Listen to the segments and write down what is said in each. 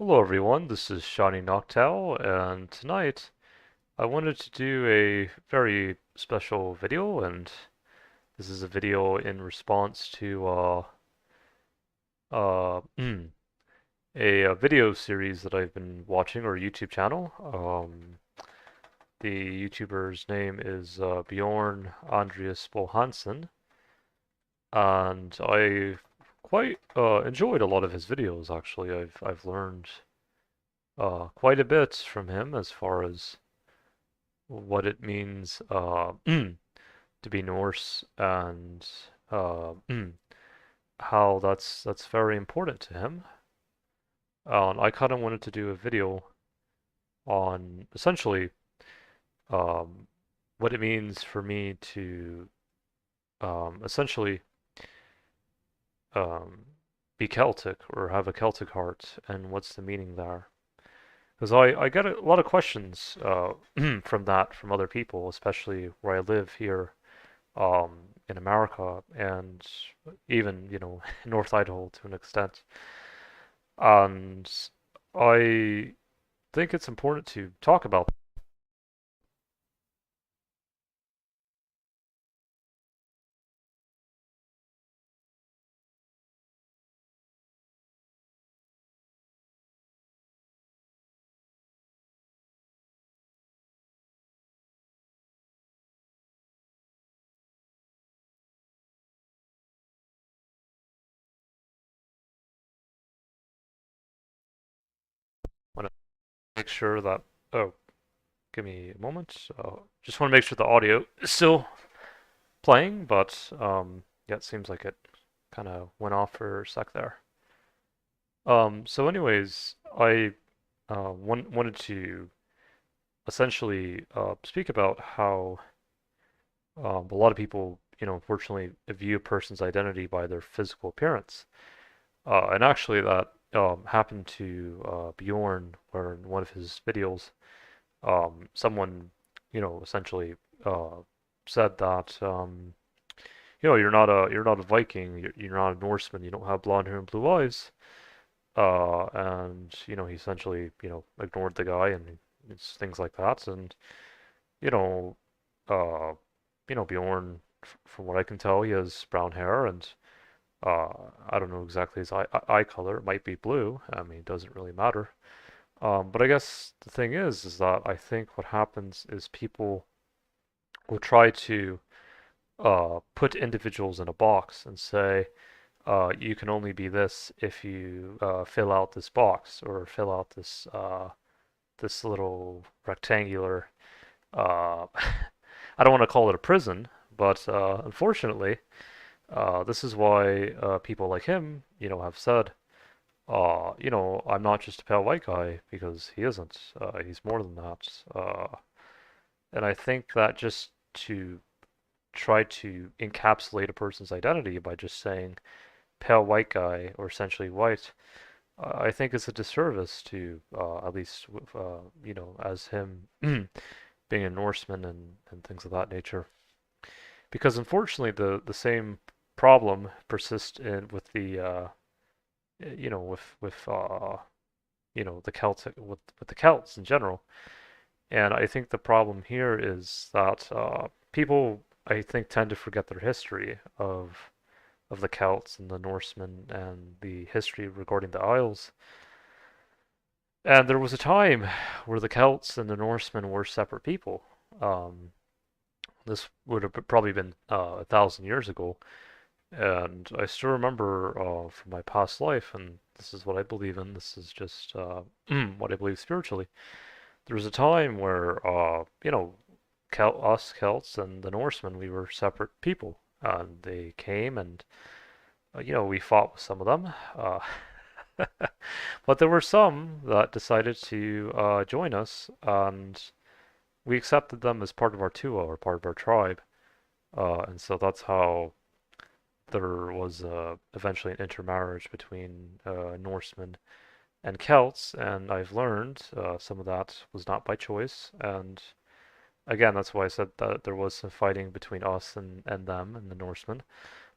Hello everyone, this is Shawnee Noctowl, and tonight I wanted to do a very special video, and this is a video in response to uh, a video series that I've been watching, or a YouTube channel. The YouTuber's name is Bjorn Andreas Bull-Hansen, and I quite enjoyed a lot of his videos actually. I've learned quite a bit from him as far as what it means to be Norse and uh, how that's very important to him. And I kind of wanted to do a video on essentially um, what it means for me to essentially um, be Celtic or have a Celtic heart and what's the meaning there. Because I get a lot of questions from other people, especially where I live here in America and even, North Idaho to an extent. And I think it's important to talk about. I want to make sure that, oh, give me a moment. Just want to make sure the audio is still playing, but yeah, it seems like it kind of went off for a sec there. So anyways, I wanted to essentially speak about how a lot of people, unfortunately view a person's identity by their physical appearance. And actually, that happened to Bjorn, where in one of his videos, someone, essentially uh, said that, you're not a Viking, you're not a Norseman, you don't have blonde hair and blue eyes. And he essentially, ignored the guy and it's things like that. And you know, uh, Bjorn, from what I can tell, he has brown hair and I don't know exactly his eye color. It might be blue. I mean, it doesn't really matter. But I guess the thing is that I think what happens is people will try to put individuals in a box and say, you can only be this if you fill out this box or fill out this little rectangular. Uh, I don't want to call it a prison, but unfortunately, this is why people like him, have said, I'm not just a pale white guy because he isn't. He's more than that. And I think that just to try to encapsulate a person's identity by just saying pale white guy or essentially white, I think is a disservice to at least as him being a Norseman and things of that nature. Because unfortunately, the same problem persists with the the Celtic with the Celts in general. And I think the problem here is that people, I think, tend to forget their history of the Celts and the Norsemen and the history regarding the Isles. And there was a time where the Celts and the Norsemen were separate people. Um, this would have probably been 1,000 years ago, and I still remember from my past life, and this is what I believe in. This is just what I believe spiritually. There was a time where, us Celts and the Norsemen, we were separate people, and they came and we fought with some of them. But there were some that decided to join us, and we accepted them as part of our tuo or part of our tribe. And so that's how there was eventually an intermarriage between Norsemen and Celts, and I've learned some of that was not by choice. And again, that's why I said that there was some fighting between us and them and the Norsemen.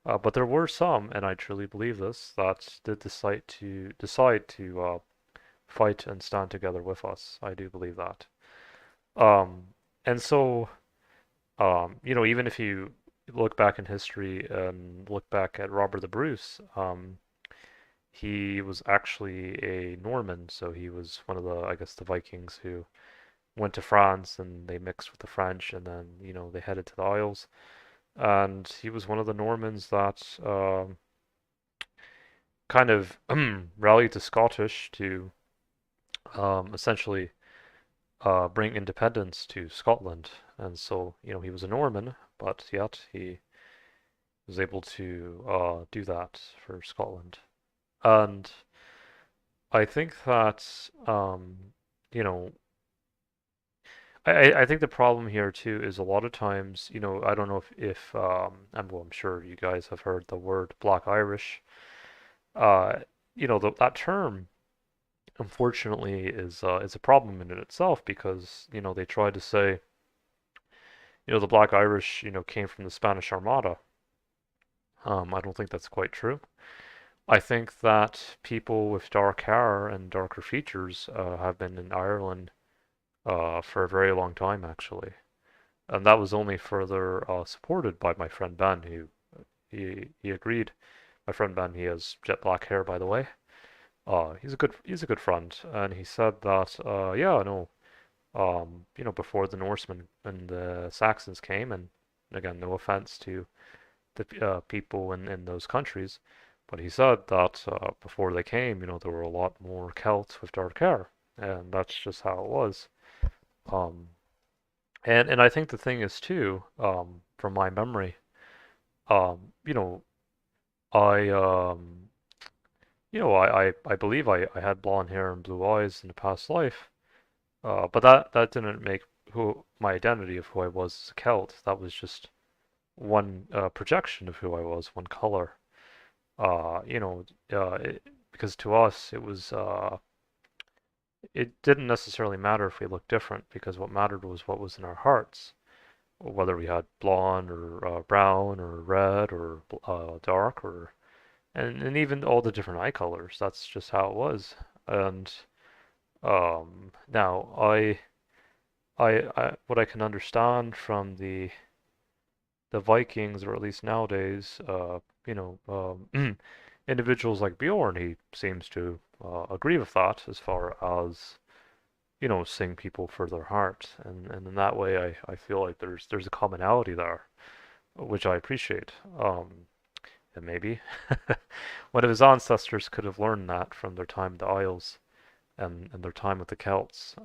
But there were some, and I truly believe this, that did decide to fight and stand together with us. I do believe that. Um, and so, even if you look back in history and look back at Robert the Bruce, he was actually a Norman, so he was one of the, I guess, the Vikings who went to France and they mixed with the French, and then, they headed to the Isles. And he was one of the Normans that kind of rallied the Scottish to essentially bring independence to Scotland. And so, he was a Norman, but yet he was able to do that for Scotland. And I think that, you know, I think the problem here too is a lot of times, I don't know well, I'm sure you guys have heard the word Black Irish. Uh, that term, unfortunately, is a problem in itself because, they try to say, the Black Irish, came from the Spanish Armada. I don't think that's quite true. I think that people with dark hair and darker features have been in Ireland for a very long time, actually. And that was only further supported by my friend Ben, who he agreed. My friend Ben, he has jet black hair, by the way. He's a good friend, and he said that yeah, no, before the Norsemen and the Saxons came, and again, no offense to the people in those countries, but he said that before they came, there were a lot more Celts with dark hair, and that's just how it was. Um, and I think the thing is too, from my memory, um, you know, I I believe I had blonde hair and blue eyes in the past life, but that didn't make who my identity of who I was as a Celt. That was just one projection of who I was, one color. Uh, you know, because to us it didn't necessarily matter if we looked different because what mattered was what was in our hearts, whether we had blonde or brown or red or dark or and even all the different eye colors. That's just how it was. And now I what I can understand from the Vikings, or at least nowadays, individuals like Bjorn, he seems to agree with that as far as seeing people for their heart, and in that way, I feel like there's a commonality there, which I appreciate. And maybe one of his ancestors could have learned that from their time in the Isles and their time with the Celts.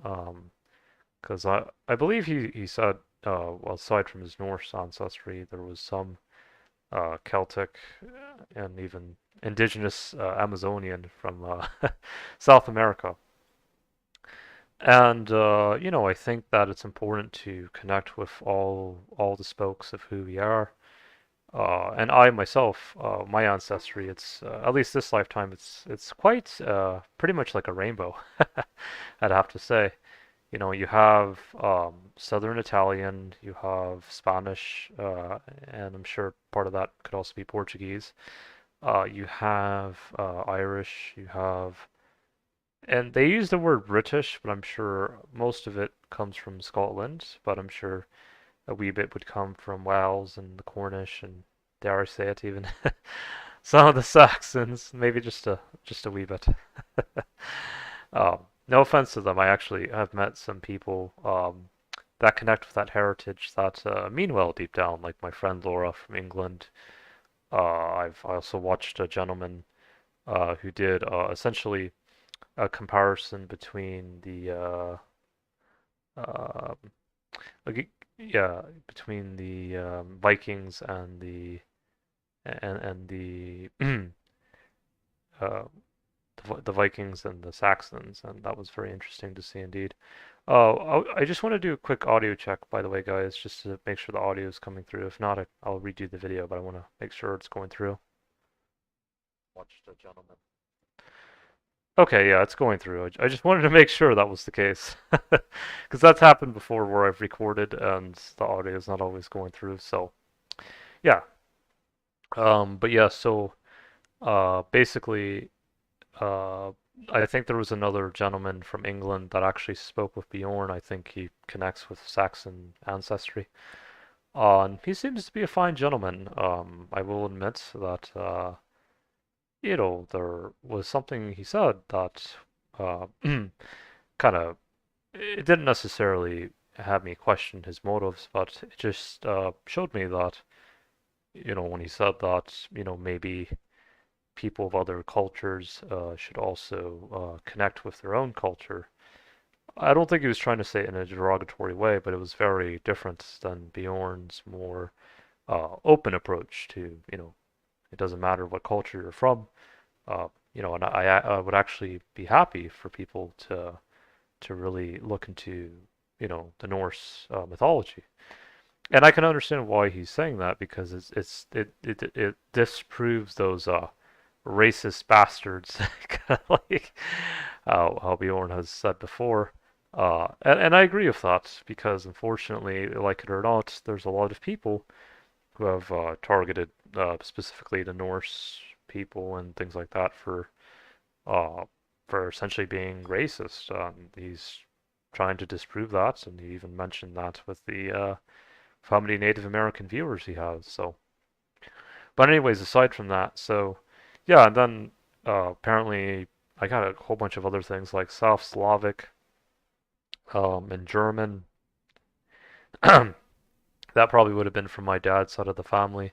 Because I believe he said, well, aside from his Norse ancestry, there was some Celtic and even indigenous Amazonian from South America. And I think that it's important to connect with all the spokes of who we are. And I myself, my ancestry, it's at least this lifetime, it's quite pretty much like a rainbow, I'd have to say. You have Southern Italian, you have Spanish, and I'm sure part of that could also be Portuguese. You have Irish, you have, and they use the word British, but I'm sure most of it comes from Scotland, but I'm sure a wee bit would come from Wales and the Cornish and dare I say it even some of the Saxons, maybe just a wee bit. No offense to them, I actually have met some people that connect with that heritage that mean well deep down, like my friend Laura from England. I also watched a gentleman who did essentially a comparison between uh, like, yeah, between the Vikings and the uh, the Vikings and the Saxons, and that was very interesting to see indeed. I just want to do a quick audio check, by the way, guys, just to make sure the audio is coming through. If not, I'll redo the video, but I want to make sure it's going through. Watch the gentleman. Okay, yeah, it's going through. I just wanted to make sure that was the case. Because that's happened before where I've recorded and the audio is not always going through. So, yeah. But yeah, so basically, I think there was another gentleman from England that actually spoke with Bjorn. I think he connects with Saxon ancestry. And he seems to be a fine gentleman. I will admit that, there was something he said that kind of, it didn't necessarily have me question his motives, but it just showed me that, when he said that, maybe people of other cultures should also connect with their own culture. I don't think he was trying to say it in a derogatory way, but it was very different than Bjorn's more open approach to, it doesn't matter what culture you're from. And I would actually be happy for people to really look into, the Norse mythology. And I can understand why he's saying that because it disproves those racist bastards, kind of like how Bjorn has said before. And I agree with that because unfortunately, like it or not, there's a lot of people who have targeted specifically the Norse people and things like that uh, for essentially being racist. He's trying to disprove that, and he even mentioned that with the how many Native American viewers he has. So, but anyways, aside from that, so yeah, and then apparently I got a whole bunch of other things like South Slavic and German. That probably would have been from my dad's side of the family,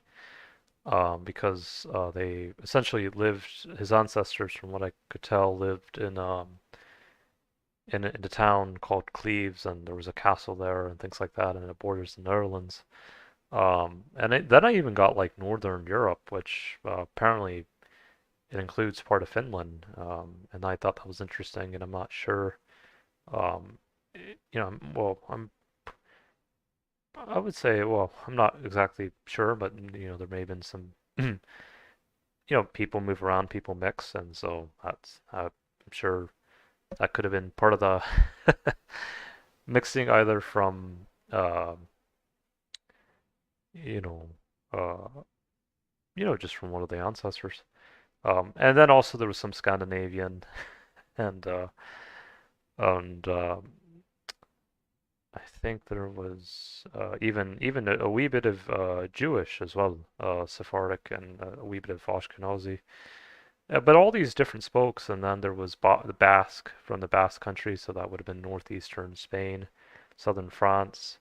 because they essentially lived. His ancestors, from what I could tell, lived in a town called Cleves, and there was a castle there and things like that, and it borders the Netherlands. Then I even got like Northern Europe, which apparently it includes part of Finland, and I thought that was interesting, and I'm not sure. Um, well, I would say, well, I'm not exactly sure, but there may have been some, people move around, people mix, and so I'm sure that could have been part of the mixing either from, you know, uh, just from one of the ancestors. And then also there was some Scandinavian and and I think there was even a wee bit of Jewish as well, Sephardic and a wee bit of Ashkenazi. But all these different spokes, and then there was the Basque from the Basque country, so that would have been northeastern Spain, southern France,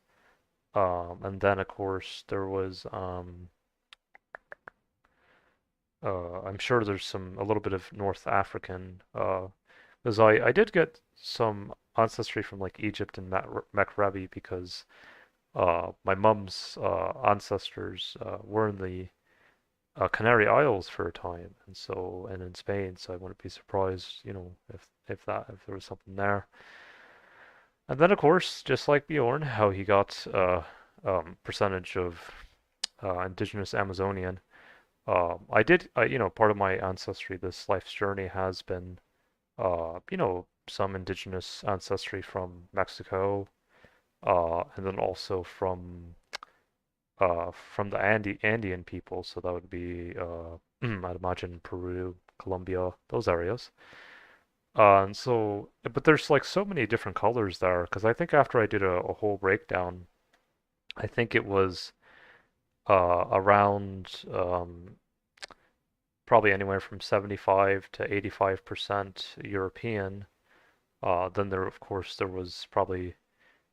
and then of course there was I'm sure there's a little bit of North African, because I did get some ancestry from like Egypt and Maghreb because my mom's ancestors were in the Canary Isles for a time, and in Spain, so I wouldn't be surprised, if there was something there. And then of course, just like Bjorn, how he got percentage of indigenous Amazonian. Part of my ancestry, this life's journey has been, some indigenous ancestry from Mexico, and then also from the Andean people. So that would be, I'd imagine Peru, Colombia, those areas. But there's like so many different colors there, because I think after I did a whole breakdown, I think it was around probably anywhere from 75 to 85% European. Then of course, there was probably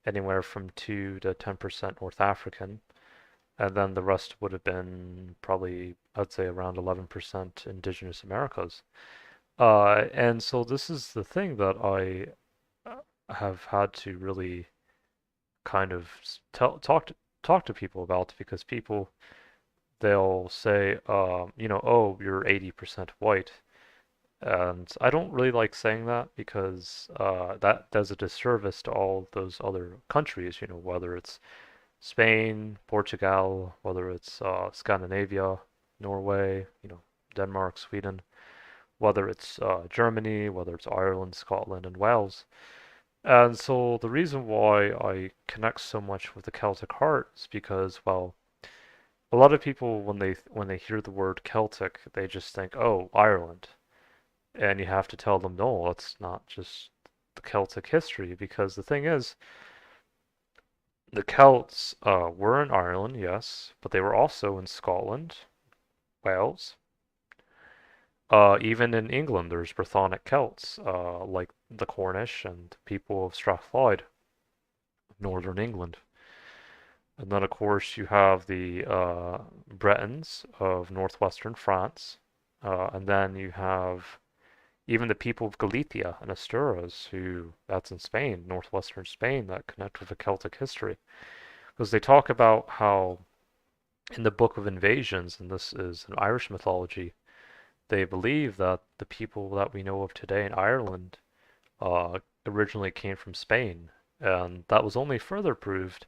anywhere from 2 to 10% North African. And then the rest would have been probably, I'd say, around 11% Indigenous Americas. And so this is the thing that I have had to really kind of talk to people about, because people, they'll say, oh, you're 80% white. And I don't really like saying that because that does a disservice to all those other countries, whether it's Spain, Portugal, whether it's Scandinavia, Norway, Denmark, Sweden, whether it's Germany, whether it's Ireland, Scotland, and Wales. And so the reason why I connect so much with the Celtic Heart is because, well, a lot of people when they hear the word Celtic, they just think, oh, Ireland. And you have to tell them, no, it's not just the Celtic history, because the thing is, the Celts were in Ireland, yes, but they were also in Scotland, Wales. Even in England, there's Brythonic Celts, like the Cornish and people of Strathclyde, northern England. And then, of course, you have the Bretons of northwestern France. And then you have even the people of Galicia and Asturias, who that's in Spain, northwestern Spain, that connect with the Celtic history. Because they talk about how in the Book of Invasions, and this is in Irish mythology, they believe that the people that we know of today in Ireland originally came from Spain. And that was only further proved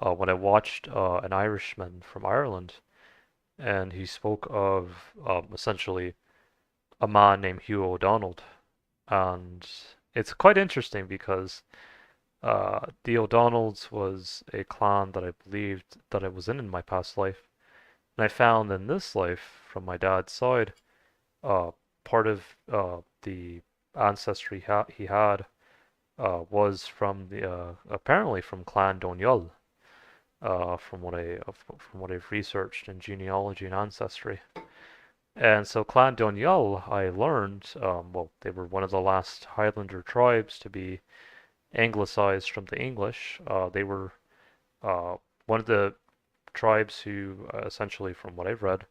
when I watched an Irishman from Ireland, and he spoke of essentially a man named Hugh O'Donnell. And it's quite interesting because the O'Donnells was a clan that I believed that I was in my past life. And I found in this life, from my dad's side, uh, part of the ancestry he had was from the apparently from Clan Doniol, from what I've researched in genealogy and ancestry. And so Clan Doniol, I learned, well, they were one of the last Highlander tribes to be anglicized from the English. They were uh, one of the tribes who, essentially, from what I've read,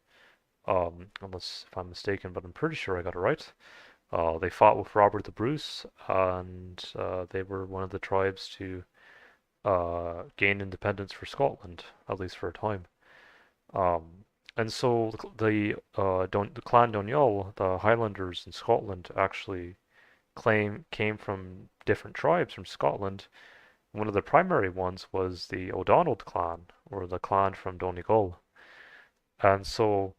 unless if I'm mistaken, but I'm pretty sure I got it right. They fought with Robert the Bruce, and they were one of the tribes to gain independence for Scotland, at least for a time. Um, and so the Clan Doniol, the Highlanders in Scotland, actually came from different tribes from Scotland. One of the primary ones was the O'Donnell clan, or the clan from Donegal. And so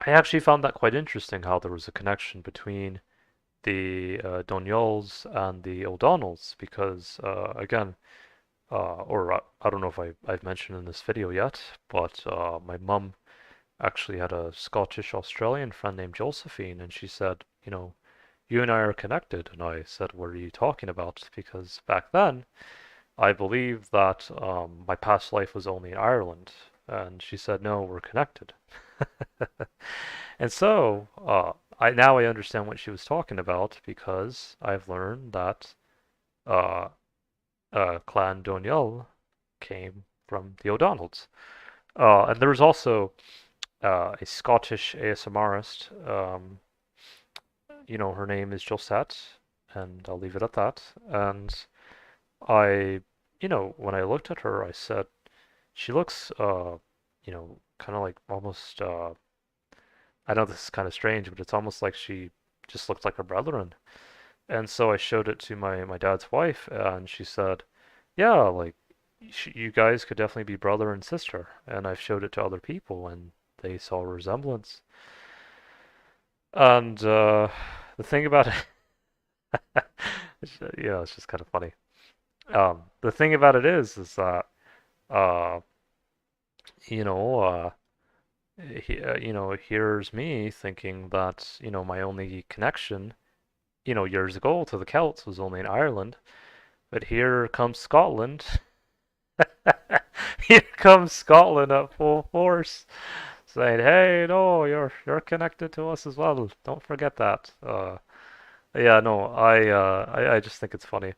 I actually found that quite interesting how there was a connection between the Doniols and the O'Donnells, because again, or I don't know if I've mentioned in this video yet, but my mum actually had a Scottish Australian friend named Josephine, and she said, you and I are connected. And I said, what are you talking about? Because back then, I believed that my past life was only in Ireland. And she said, no, we're connected. And so, I understand what she was talking about because I've learned that uh, Clan Doniol came from the O'Donnells. And there was also a Scottish ASMRist. Her name is Josette, and I'll leave it at that. And I, when I looked at her, I said, she looks, kind of like almost, I know this is kind of strange, but it's almost like she just looked like her brethren. And so I showed it to my dad's wife, and she said, yeah, like, you guys could definitely be brother and sister. And I've showed it to other people, and they saw a resemblance. And the thing about it, it's just kind of funny. The thing about it is that uh, you know, here's me thinking that my only connection, years ago to the Celts was only in Ireland, but here comes Scotland. Here comes Scotland at full force, saying, "Hey, no, you're connected to us as well. Don't forget that." Yeah, no, I just think it's funny.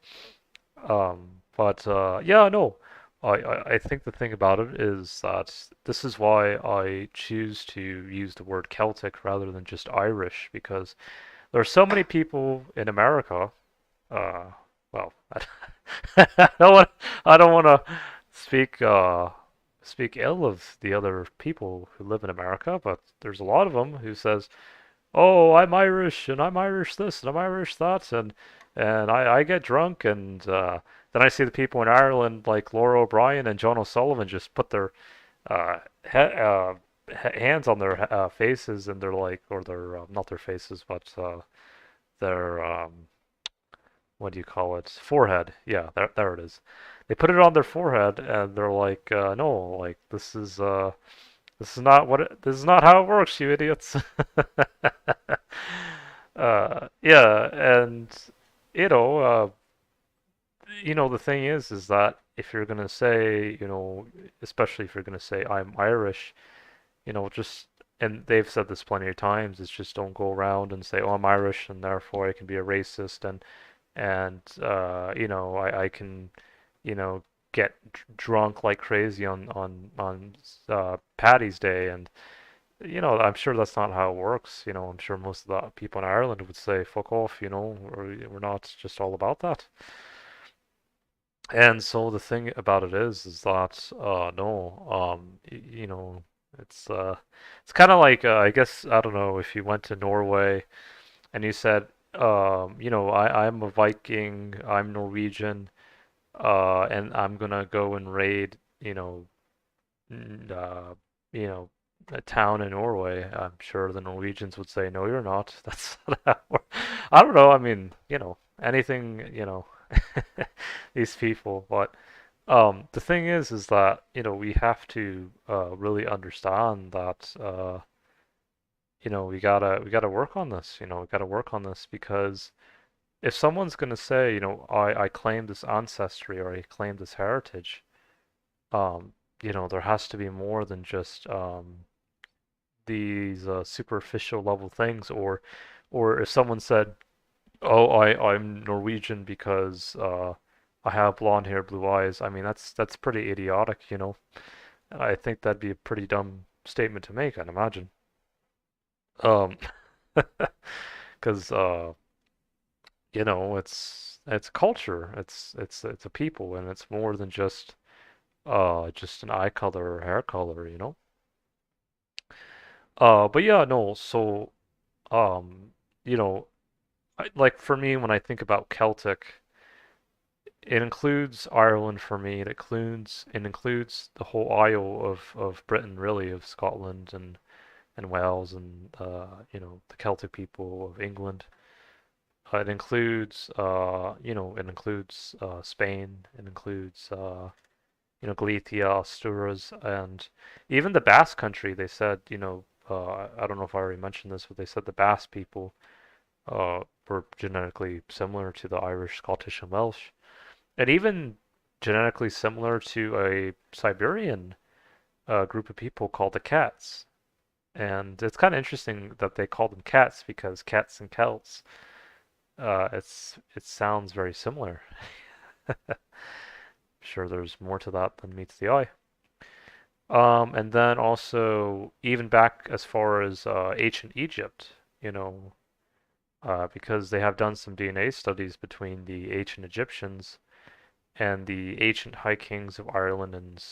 But yeah, no, I think the thing about it is that this is why I choose to use the word Celtic rather than just Irish, because there are so many people in America. Uh, well, I don't want to speak speak ill of the other people who live in America, but there's a lot of them who says, oh, I'm Irish and I'm Irish this and I'm Irish that and I get drunk and then I see the people in Ireland like Laura O'Brien and John O'Sullivan just put their he hands on their faces and they're like, or their not their faces but their what do you call it, forehead. Yeah, there it is. They put it on their forehead and they're like, no, like this is not how it works, you idiots. Yeah, and you know, the thing is that if you're gonna say, especially if you're gonna say I'm Irish, just and they've said this plenty of times, is just don't go around and say, oh, I'm Irish and therefore I can be a racist and I can, you know, get drunk like crazy on Paddy's Day and I'm sure that's not how it works. I'm sure most of the people in Ireland would say, fuck off, or we're not just all about that. And so the thing about it is that no, it's kind of like I guess I don't know if you went to Norway and you said, I'm a Viking, I'm Norwegian, and I'm gonna go and raid, n- uh, you know, a town in Norway. I'm sure the Norwegians would say, no, you're not. That's not how it works. I don't know. I mean, anything, these people, but. The thing is that, we have to really understand that, we gotta work on this, we gotta work on this because if someone's gonna say, I claim this ancestry or I claim this heritage, um, there has to be more than just these superficial level things, or if someone said, oh, I'm Norwegian because I have blonde hair, blue eyes. I mean, that's pretty idiotic, I think that'd be a pretty dumb statement to make, I'd imagine. Um, because it's culture, it's a people, and it's more than just an eye color or hair color. But yeah, no. So um, you know, like for me, when I think about Celtic, it includes Ireland for me. It includes the whole Isle of Britain, really, of Scotland and Wales and the Celtic people of England. It includes Spain. It includes Galicia, Asturias, and even the Basque country. They said I don't know if I already mentioned this, but they said the Basque people were genetically similar to the Irish, Scottish, and Welsh, and even genetically similar to a Siberian group of people called the Cats. And it's kind of interesting that they call them cats because cats and Celts, it sounds very similar. Sure, there's more to that than meets the eye. And then also even back as far as ancient Egypt, because they have done some DNA studies between the ancient Egyptians and the ancient High Kings of Ireland and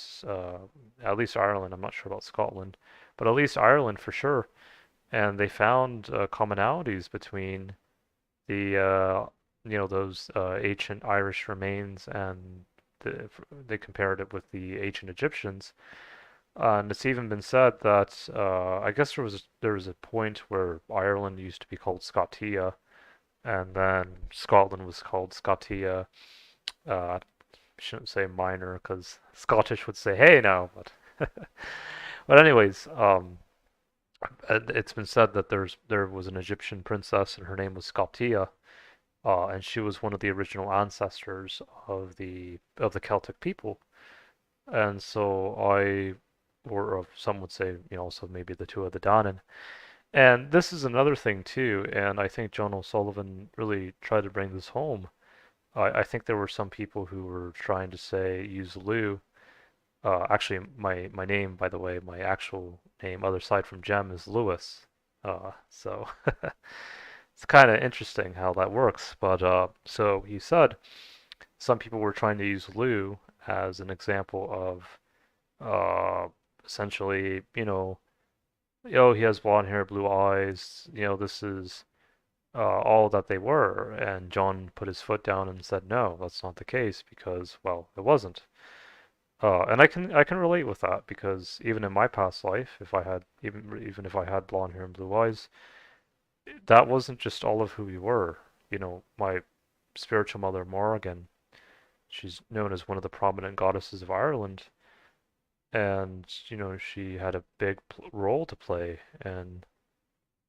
at least Ireland. I'm not sure about Scotland, but at least Ireland for sure. And they found commonalities between the those ancient Irish remains and they compared it with the ancient Egyptians. And it's even been said that I guess there was a point where Ireland used to be called Scotia, and then Scotland was called Scotia. I shouldn't say minor because Scottish would say hey now, but anyways, it's been said that there was an Egyptian princess and her name was Scotia, and she was one of the original ancestors of the Celtic people. And so or of some would say, also maybe the two of the Danann. And this is another thing too, and I think John O'Sullivan really tried to bring this home. I think there were some people who were trying to say use Lou. Actually, my name, by the way, my actual name, other side from Jem, is Lewis. So it's kind of interesting how that works. But so he said some people were trying to use Lou as an example of essentially, he has blonde hair, blue eyes, this is all that they were. And John put his foot down and said, no, that's not the case because, well, it wasn't. And I can relate with that because even in my past life, if I had even if I had blonde hair and blue eyes, that wasn't just all of who we were. My spiritual mother Morrigan, she's known as one of the prominent goddesses of Ireland, and she had a big role to play, and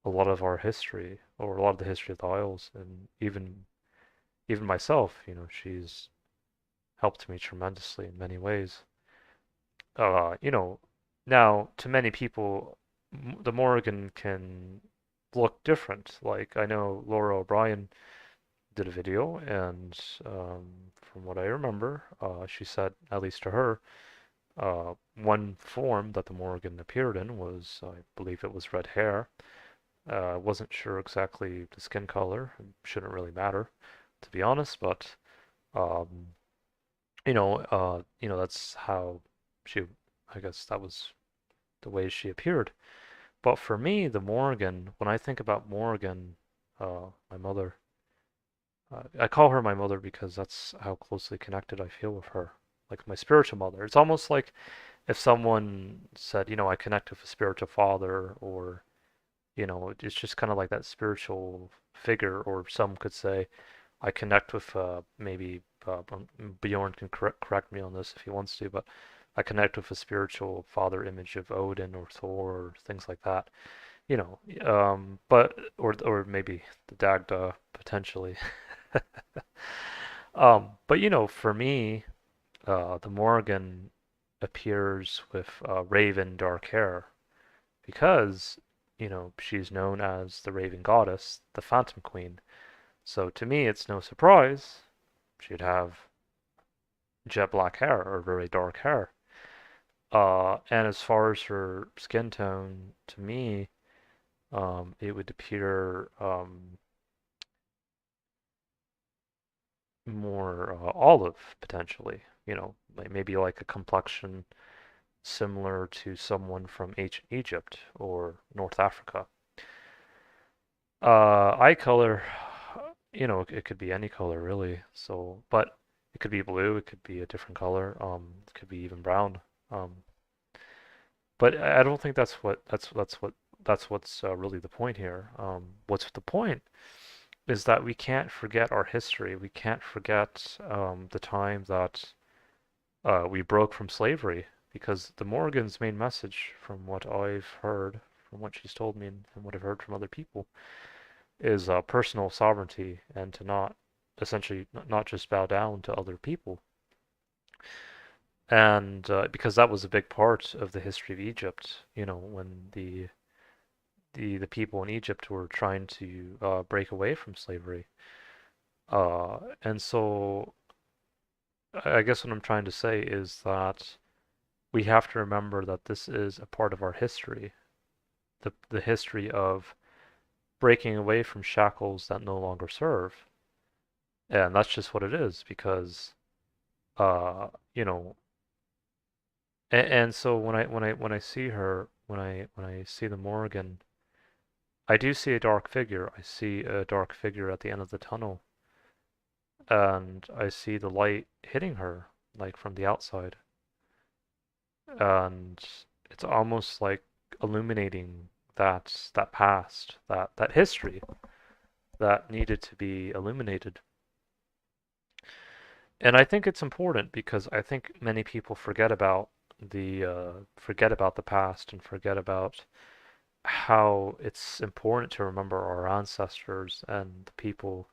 a lot of our history, or a lot of the history of the Isles, and even myself, she's helped me tremendously in many ways. Uh, you know, Now to many people, the Morrigan can look different. Like I know Laura O'Brien did a video, and from what I remember, she said, at least to her, one form that the Morrigan appeared in was, I believe it was red hair. Wasn't sure exactly the skin color. It shouldn't really matter, to be honest, but um, that's how she, I guess that was the way she appeared. But for me, the Morrigan, when I think about Morrigan, my mother, I call her my mother because that's how closely connected I feel with her, like my spiritual mother. It's almost like if someone said, I connect with a spiritual father, or, it's just kind of like that spiritual figure, or some could say, I connect with maybe Bjorn can correct me on this if he wants to, but I connect with a spiritual father image of Odin or Thor or things like that. But or maybe the Dagda potentially. But for me, the Morrigan appears with raven dark hair because she's known as the Raven Goddess, the Phantom Queen. So to me, it's no surprise she'd have jet black hair or very dark hair. And as far as her skin tone, to me, it would appear more olive potentially. Maybe like a complexion similar to someone from ancient Egypt or North Africa. Eye color, it could be any color really. So, but it could be blue, it could be a different color, it could be even brown. Um, but I don't think that's what's really the point here. What's the point is that we can't forget our history. We can't forget the time that we broke from slavery, because the Morgan's main message, from what I've heard, from what she's told me, and what I've heard from other people, is personal sovereignty, and to not essentially not just bow down to other people. And because that was a big part of the history of Egypt, when the people in Egypt were trying to break away from slavery. And so I guess what I'm trying to say is that we have to remember that this is a part of our history, the history of breaking away from shackles that no longer serve. And that's just what it is, because uh, you know, and so when I see her, when I see the Morrigan, I do see a dark figure. I see a dark figure at the end of the tunnel, and I see the light hitting her, like from the outside. And it's almost like illuminating that past, that history that needed to be illuminated. And I think it's important because I think many people forget about the past, and forget about how it's important to remember our ancestors and the people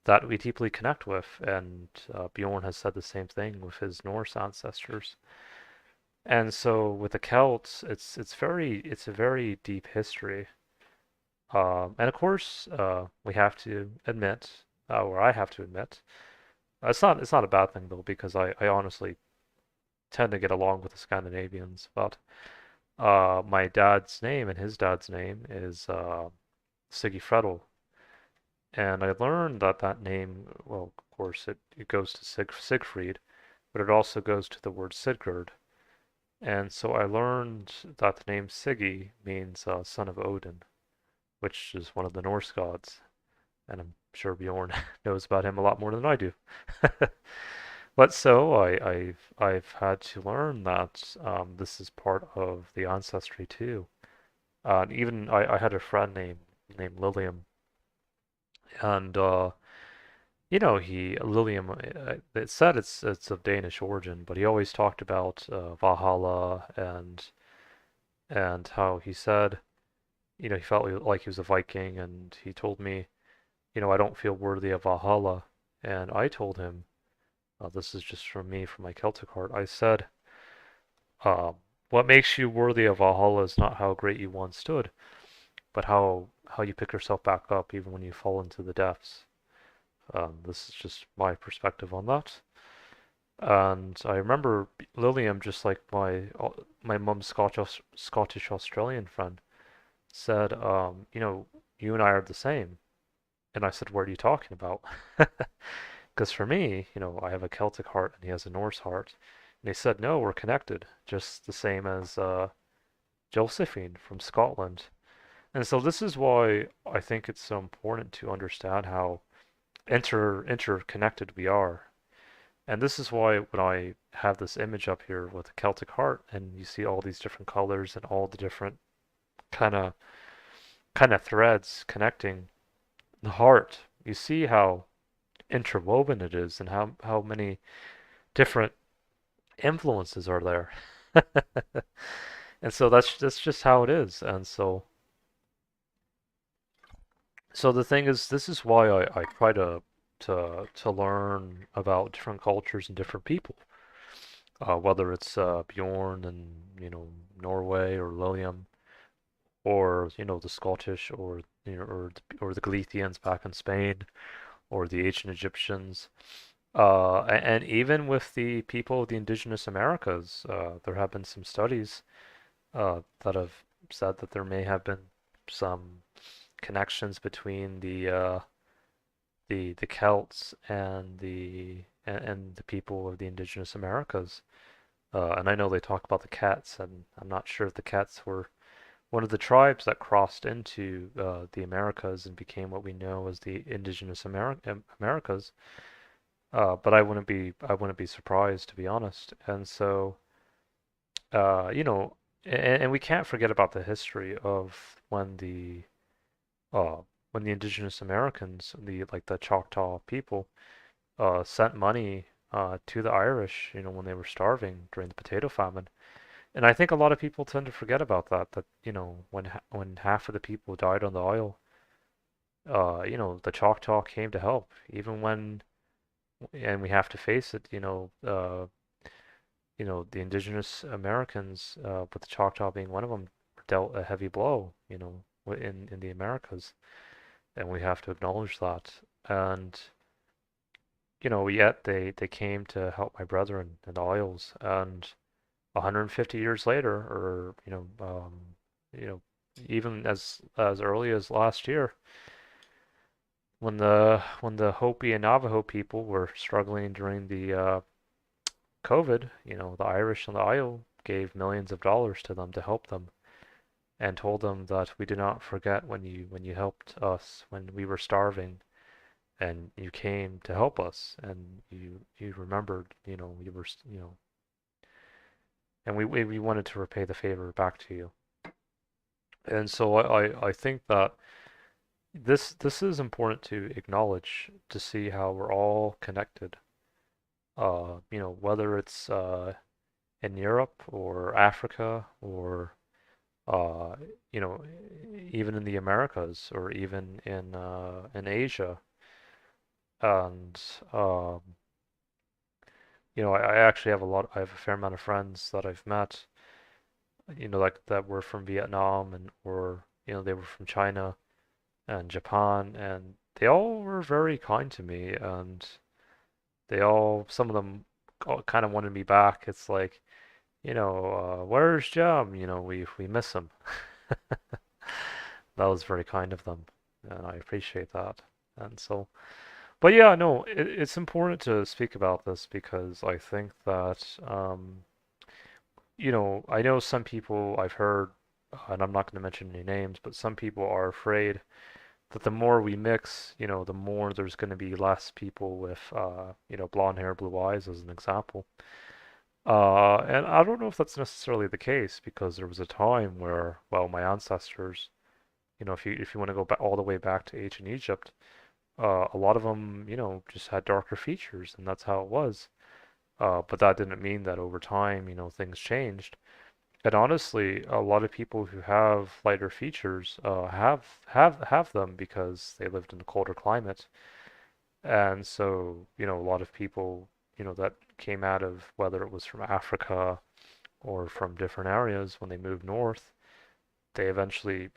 that we deeply connect with. And Bjorn has said the same thing with his Norse ancestors. And so with the Celts, it's a very deep history. And of course, we have to admit, or I have to admit, it's not a bad thing though, because I honestly tend to get along with the Scandinavians. But my dad's name and his dad's name is Sigifredo, and I learned that name. Well, of course, it goes to Siegfried, but it also goes to the word Sigurd. And so I learned that the name Siggy means son of Odin, which is one of the Norse gods. And I'm sure Bjorn knows about him a lot more than I do. But so I've had to learn that this is part of the ancestry too. Even I had a friend named Lilium, and he Lilium. It said it's of Danish origin, but he always talked about Valhalla, and how he said he felt like he was a Viking, and he told me, I don't feel worthy of Valhalla. And I told him, this is just from me, from my Celtic heart. I said, uh, what makes you worthy of Valhalla is not how great you once stood, but how you pick yourself back up even when you fall into the depths. This is just my perspective on that. And I remember Lillian, just like my mum's Scottish Australian friend, said, you and I are the same. And I said, what are you talking about? Because for me, I have a Celtic heart and he has a Norse heart. And they said, no, we're connected, just the same as Josephine from Scotland. And so this is why I think it's so important to understand how interconnected we are. And this is why when I have this image up here with a Celtic heart and you see all these different colors and all the different kind of threads connecting the heart, you see how interwoven it is and how many different influences are there. And so that's just how it is. And so the thing is, this is why I try to learn about different cultures and different people. Whether it's Bjorn and Norway, or Lilium, or the Scottish, or or the Galicians back in Spain, or the ancient Egyptians. And even with the people of the indigenous Americas, there have been some studies that have said that there may have been some connections between the Celts and the people of the indigenous Americas. And I know they talk about the Cats, and I'm not sure if the Cats were one of the tribes that crossed into the Americas and became what we know as the indigenous Americas. But I wouldn't be surprised, to be honest. And so, and we can't forget about the history of uh, when the indigenous Americans, the Choctaw people, sent money to the Irish, when they were starving during the potato famine. And I think a lot of people tend to forget about that. That when half of the people died on the isle, the Choctaw came to help, even when, and we have to face it, the indigenous Americans, with the Choctaw being one of them, dealt a heavy blow, in the Americas, and we have to acknowledge that. And yet they came to help my brethren in the Isles, and 150 years later, or you know, even as early as last year, when the Hopi and Navajo people were struggling during the COVID, the Irish on the Isle gave millions of dollars to them to help them, and told them that we did not forget when you helped us when we were starving, and you came to help us, and you remembered, you were, and we wanted to repay the favor back to you. And so I think that this is important to acknowledge, to see how we're all connected. Whether it's in Europe or Africa, or uh, you know, even in the Americas, or even in Asia. And I actually have I have a fair amount of friends that I've met, like that were from Vietnam, and or they were from China and Japan, and they all were very kind to me, and some of them kind of wanted me back. It's like, where's Jam? We miss him. That was very kind of them, and I appreciate that. And so, but yeah, no, it's important to speak about this, because I think that, I know some people I've heard, and I'm not going to mention any names, but some people are afraid that the more we mix, the more there's going to be less people with, blonde hair, blue eyes, as an example. And I don't know if that's necessarily the case, because there was a time where, well, my ancestors, if you want to go back all the way back to ancient Egypt, a lot of them, just had darker features, and that's how it was. But that didn't mean that over time, things changed. And honestly, a lot of people who have lighter features have them because they lived in a colder climate. And so, a lot of people, that came out of whether it was from Africa or from different areas when they moved north, they eventually,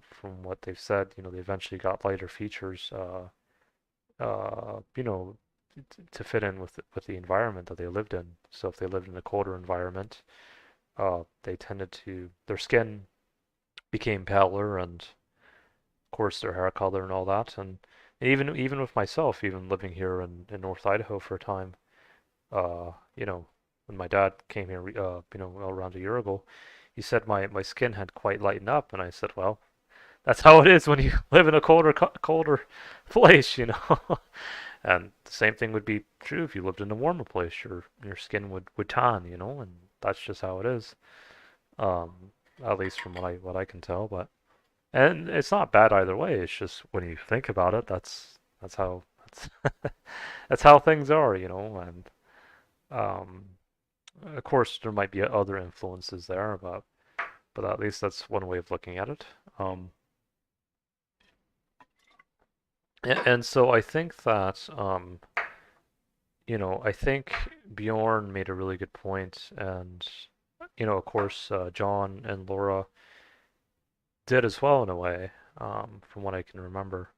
from what they've said, they eventually got lighter features, to fit in with the environment that they lived in. So if they lived in a colder environment, they tended to their skin became paler, and of course their hair color and all that. And even with myself, even living here in North Idaho for a time, uh, you know, when my dad came here, around a year ago, he said my skin had quite lightened up, and I said, well, that's how it is when you live in a colder place, And the same thing would be true if you lived in a warmer place. Your skin would tan, and that's just how it is. Um, at least from what I can tell. But and it's not bad either way. It's just when you think about it, that's that's how things are, And um, of course, there might be other influences there, but at least that's one way of looking at it. Um, and so I think that I think Bjorn made a really good point, and of course, John and Laura did as well in a way, from what I can remember.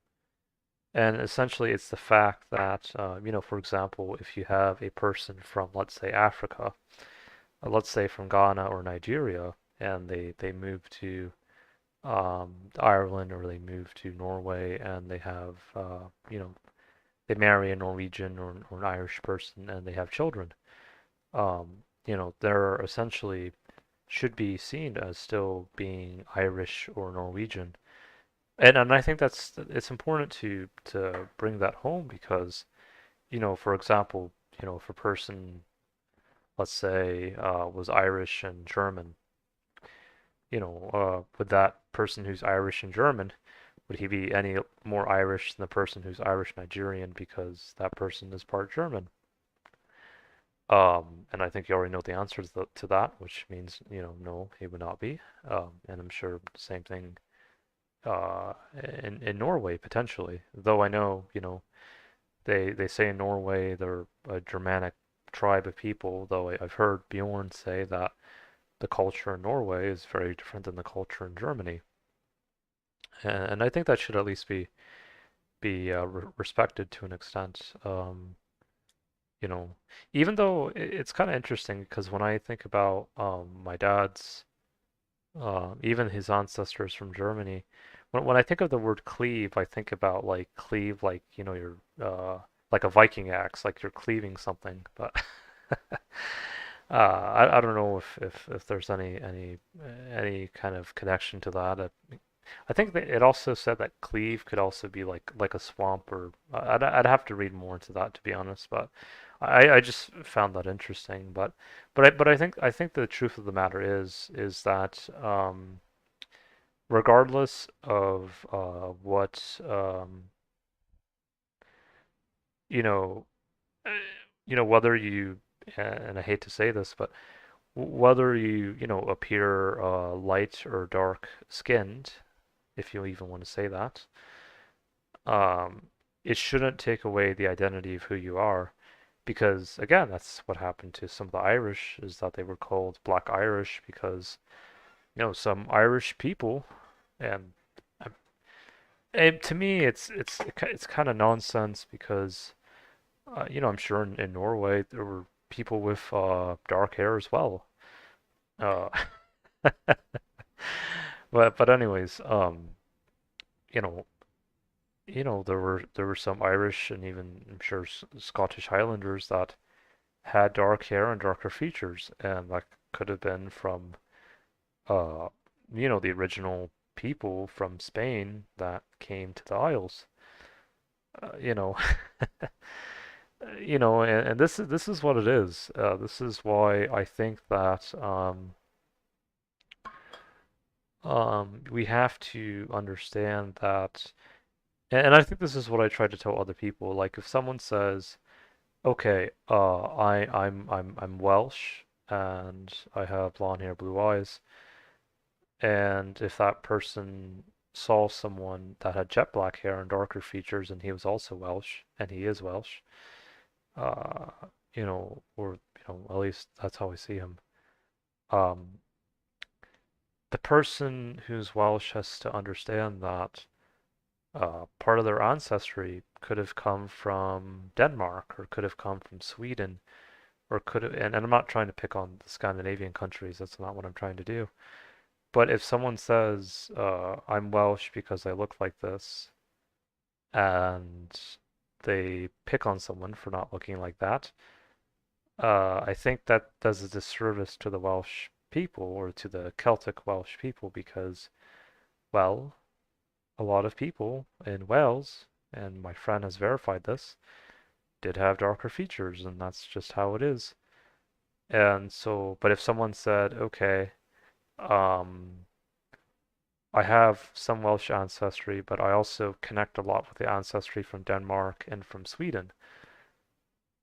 And essentially, it's the fact that, for example, if you have a person from, let's say, Africa, let's say from Ghana or Nigeria, and they move to Ireland, or they move to Norway, and they have, they marry a Norwegian or an Irish person, and they have children. They're essentially should be seen as still being Irish or Norwegian. And I think it's important to bring that home because, for example, if a person, let's say, was Irish and German, would that person who's Irish and German, would he be any more Irish than the person who's Irish Nigerian because that person is part German? And I think you already know the answer to that, which means, no, he would not be. And I'm sure the same thing in Norway potentially. Though I know, they say in Norway they're a Germanic tribe of people. Though I've heard Bjorn say that the culture in Norway is very different than the culture in Germany, and I think that should at least be respected to an extent. You know, Even though it's kind of interesting because when I think about my dad's even his ancestors from Germany. When I think of the word cleave, I think about like cleave, like you're like a Viking axe, like you're cleaving something. But I don't know if there's any kind of connection to that. I think that it also said that cleave could also be like a swamp, or I'd have to read more into that to be honest. But I just found that interesting. But I think the truth of the matter is that regardless of what you know uh, whether you and I hate to say this, but whether you appear light or dark skinned, if you even want to say that, um, it shouldn't take away the identity of who you are. Because again, that's what happened to some of the Irish, is that they were called Black Irish because, some Irish people, and, uh, and to me, it's kind of nonsense because, I'm sure in Norway there were people with dark hair as well. Uh, but anyways, you know, there were some Irish and even I'm sure Scottish Highlanders that had dark hair and darker features, and that could have been from uh, the original people from Spain that came to the Isles. Uh, you know, and this is what it is. This is why I think that we have to understand that, and I think this is what I try to tell other people. Like if someone says, "Okay, I'm Welsh," and I have blonde hair, blue eyes, and if that person saw someone that had jet black hair and darker features and he was also Welsh, and he is Welsh, uh, or at least that's how I see him. Um, the person who's Welsh has to understand that part of their ancestry could have come from Denmark or could have come from Sweden or could have, and I'm not trying to pick on the Scandinavian countries, that's not what I'm trying to do. But if someone says, I'm Welsh because I look like this, and they pick on someone for not looking like that, I think that does a disservice to the Welsh people or to the Celtic Welsh people because, well, a lot of people in Wales, and my friend has verified this, did have darker features, and that's just how it is. And so, but if someone said, okay, um, I have some Welsh ancestry, but I also connect a lot with the ancestry from Denmark and from Sweden,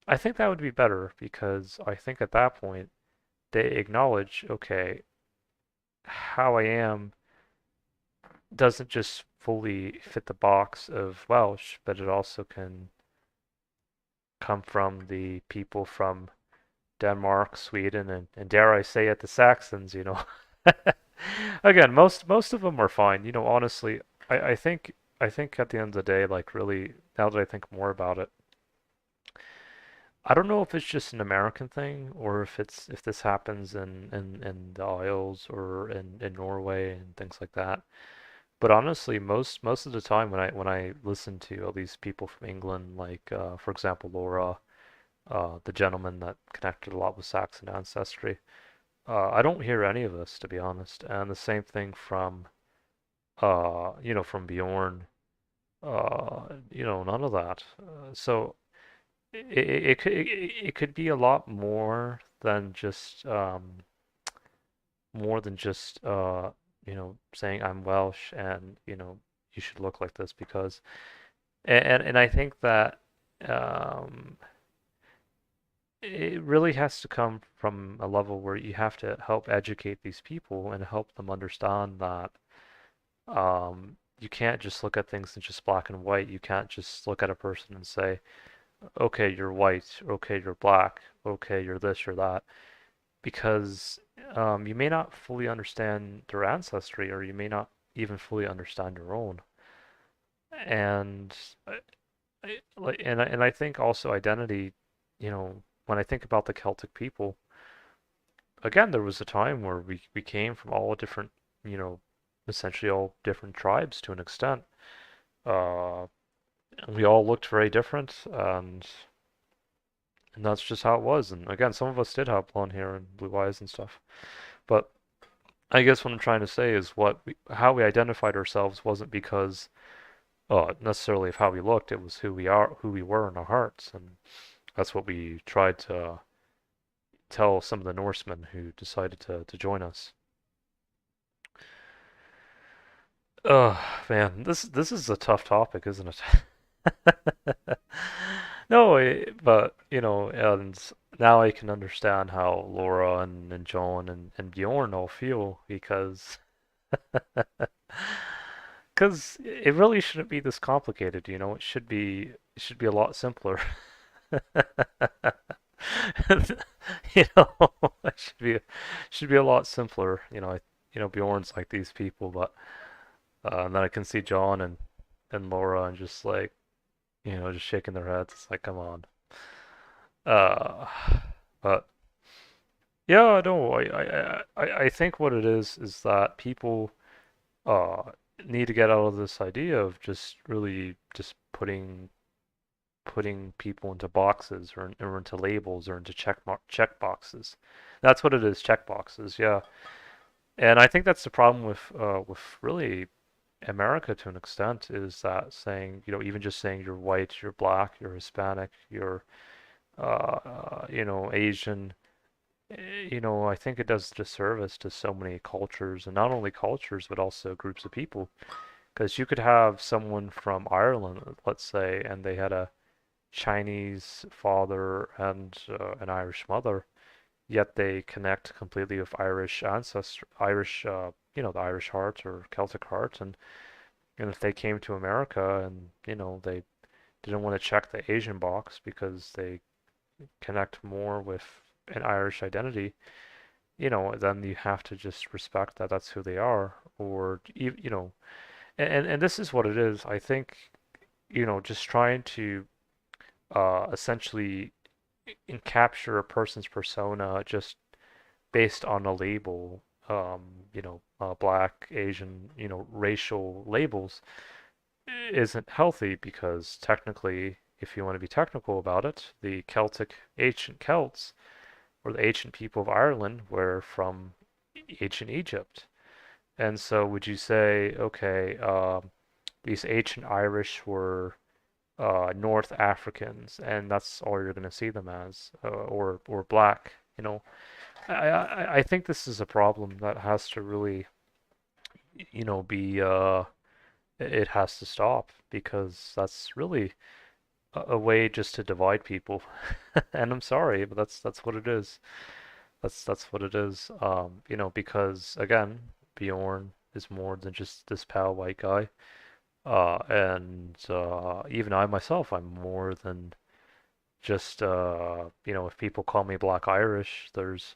I think that would be better because I think at that point they acknowledge, okay, how I am doesn't just fully fit the box of Welsh, but it also can come from the people from Denmark, Sweden, and dare I say it, the Saxons. Again, most of them are fine. Honestly, I think at the end of the day, like really, now that I think more about it, I don't know if it's just an American thing or if this happens in the Isles or in Norway and things like that. But honestly, most of the time when I listen to all these people from England, like for example Laura, the gentleman that connected a lot with Saxon ancestry, I don't hear any of this to be honest. And the same thing from from Bjorn, none of that. So it could be a lot more than just saying I'm Welsh and you should look like this because and I think that um, it really has to come from a level where you have to help educate these people and help them understand that you can't just look at things in just black and white. You can't just look at a person and say, okay, you're white, okay, you're black, okay, you're this, you're that, because you may not fully understand their ancestry or you may not even fully understand your own. And and I think also identity, when I think about the Celtic people, again, there was a time where we came from all different, you know, essentially all different tribes to an extent. Uh, and we all looked very different, and that's just how it was. And again, some of us did have blonde hair and blue eyes and stuff. But I guess what I'm trying to say is how we identified ourselves wasn't because necessarily of how we looked. It was who we were in our hearts, and that's what we tried to tell some of the Norsemen who decided to join us. Oh man, this is a tough topic, isn't it? No, but and now I can understand how Laura and John and Bjorn all feel because it really shouldn't be this complicated, it should be a lot simpler. You know, it should be a lot simpler. Bjorn's like these people, but and then I can see John and Laura and just like just shaking their heads. It's like, come on. Uh, but yeah, no, I think what it is that people uh need to get out of this idea of just really just putting people into boxes or into labels or into check boxes. That's what it is, check boxes. Yeah, and I think that's the problem with really America to an extent is that saying even just saying you're white, you're black, you're Hispanic, you're Asian. I think it does disservice to so many cultures, and not only cultures, but also groups of people. Because you could have someone from Ireland, let's say, and they had a Chinese father and an Irish mother. yet they connect completely with Irish ancestry, Irish, the Irish heart or Celtic heart, and if they came to America and they didn't want to check the Asian box because they connect more with an Irish identity, then you have to just respect that that's who they are, or and this is what it is. I think, just trying to essentially capture a person's persona just based on a label, black, Asian, racial labels isn't healthy because technically, if you want to be technical about it, the Celtic ancient Celts or the ancient people of Ireland were from ancient Egypt. And so would you say, okay, these ancient Irish were North Africans, and that's all you're going to see them as, or black, I think this is a problem that has to really, be it has to stop because that's really a way just to divide people. And I'm sorry, but that's what it is. That's what it is. Because again, Bjorn is more than just this pale white guy. And even I myself, I'm more than just if people call me Black Irish, there's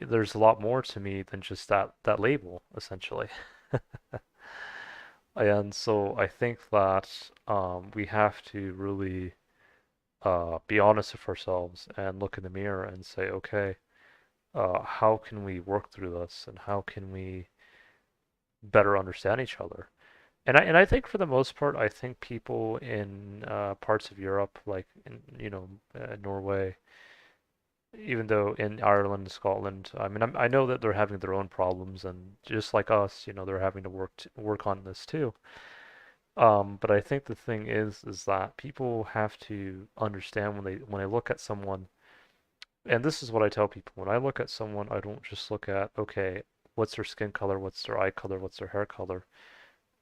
a lot more to me than just that label, essentially. And so I think that we have to really be honest with ourselves and look in the mirror and say, okay, how can we work through this and how can we better understand each other? And I think for the most part, I think people in parts of Europe, like in Norway, even though in Ireland, Scotland, I mean, I know that they're having their own problems, and just like us, they're having to work on this too. But I think the thing is that people have to understand when they look at someone, and this is what I tell people, when I look at someone, I don't just look at, okay, what's their skin color, what's their eye color, what's their hair color.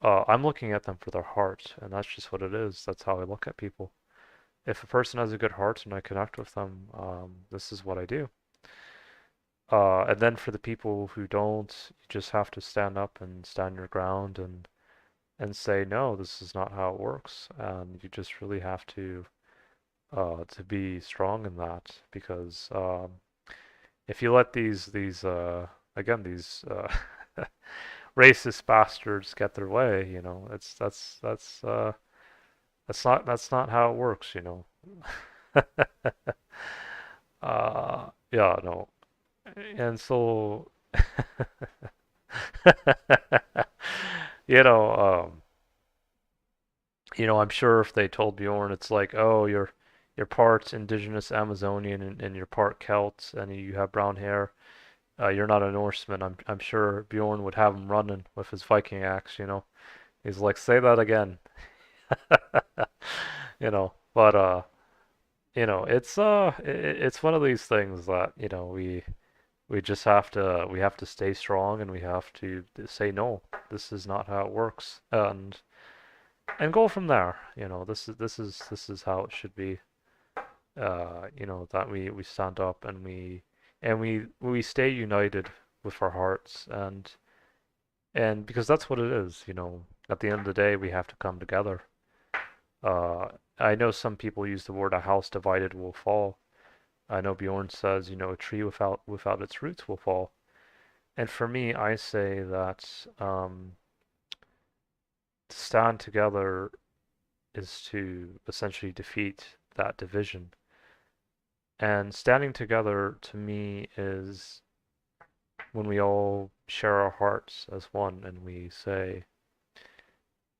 I'm looking at them for their heart, and that's just what it is. That's how I look at people. If a person has a good heart and I connect with them, this is what I do. And then for the people who don't, you just have to stand up and stand your ground and say, no, this is not how it works. And you just really have to be strong in that because if you let these again these racist bastards get their way, that's not how it works, Yeah, no. And so you know, um, I'm sure if they told Bjorn it's like, oh, you're part indigenous Amazonian and you're part Celt and you have brown hair, you're not a Norseman. I'm sure Bjorn would have him running with his Viking axe. He's like, say that again. But it's one of these things that, we have to stay strong and we have to say no. This is not how it works. And go from there. This is how it should be. That we stand up and we stay united with our hearts and because that's what it is. At the end of the day, we have to come together. I know some people use the word "a house divided will fall." I know Bjorn says, a tree without its roots will fall. And for me, I say that to stand together is to essentially defeat that division. And standing together to me is when we all share our hearts as one and we say,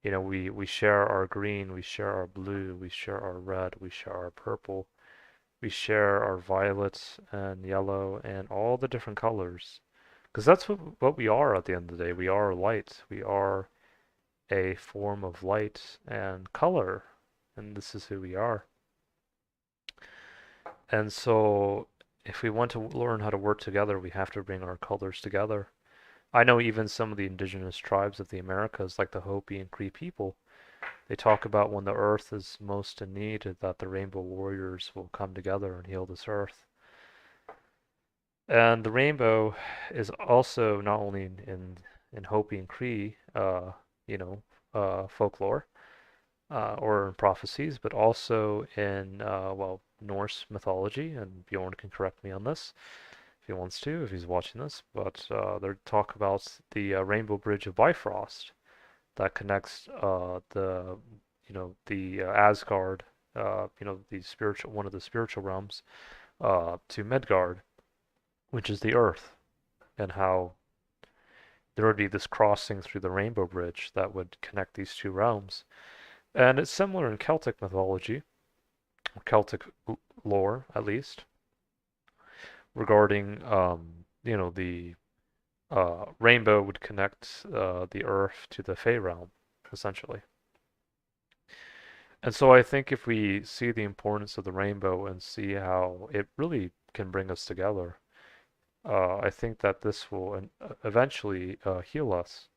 we share our green, we share our blue, we share our red, we share our purple, we share our violet and yellow and all the different colors. Because that's what we are at the end of the day. We are light. We are a form of light and color. And this is who we are. And so if we want to learn how to work together, we have to bring our colors together. I know even some of the indigenous tribes of the Americas, like the Hopi and Cree people, they talk about when the earth is most in need, that the rainbow warriors will come together and heal this earth. And the rainbow is also not only in Hopi and Cree, you know, folklore or in prophecies, but also in well, Norse mythology. And Bjorn can correct me on this if he wants to, if he's watching this. But they talk about the Rainbow Bridge of Bifrost that connects the Asgard, the spiritual one of the spiritual realms, to Midgard, which is the Earth, and how there would be this crossing through the Rainbow Bridge that would connect these two realms. And it's similar in Celtic mythology, Celtic lore at least, regarding the rainbow would connect the Earth to the Fey realm, essentially. And so I think if we see the importance of the rainbow and see how it really can bring us together, I think that this will eventually heal us.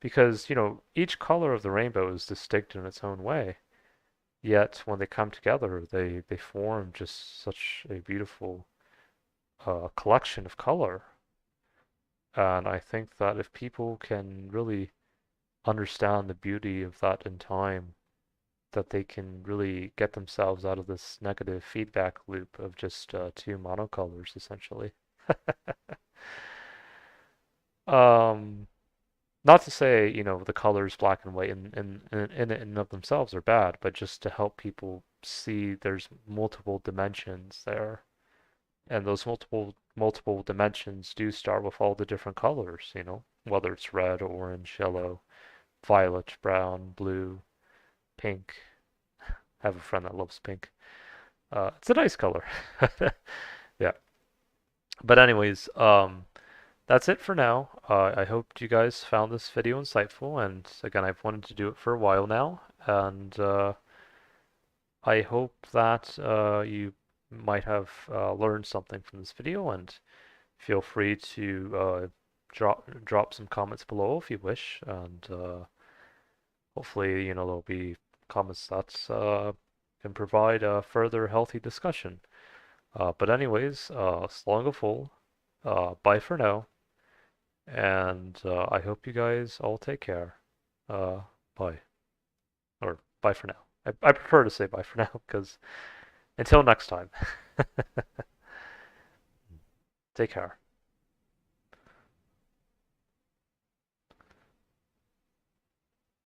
Because, each color of the rainbow is distinct in its own way. Yet when they come together, they form just such a beautiful collection of color. And I think that if people can really understand the beauty of that in time, that they can really get themselves out of this negative feedback loop of just two monocolors, essentially. Um, Not to say, the colors black and white in and of themselves are bad, but just to help people see there's multiple dimensions there. And those multiple dimensions do start with all the different colors, whether it's red, orange, yellow, violet, brown, blue, pink. I have a friend that loves pink. It's a nice color. Yeah. But anyways, that's it for now. I hope you guys found this video insightful, and again, I've wanted to do it for a while now, and I hope that you might have learned something from this video, and feel free to drop some comments below if you wish, and hopefully, there'll be comments that can provide a further healthy discussion. But anyways, Slongafol, bye for now. And I hope you guys all take care. Uh, bye. Or bye for now. I prefer to say bye for now because until next time, take care.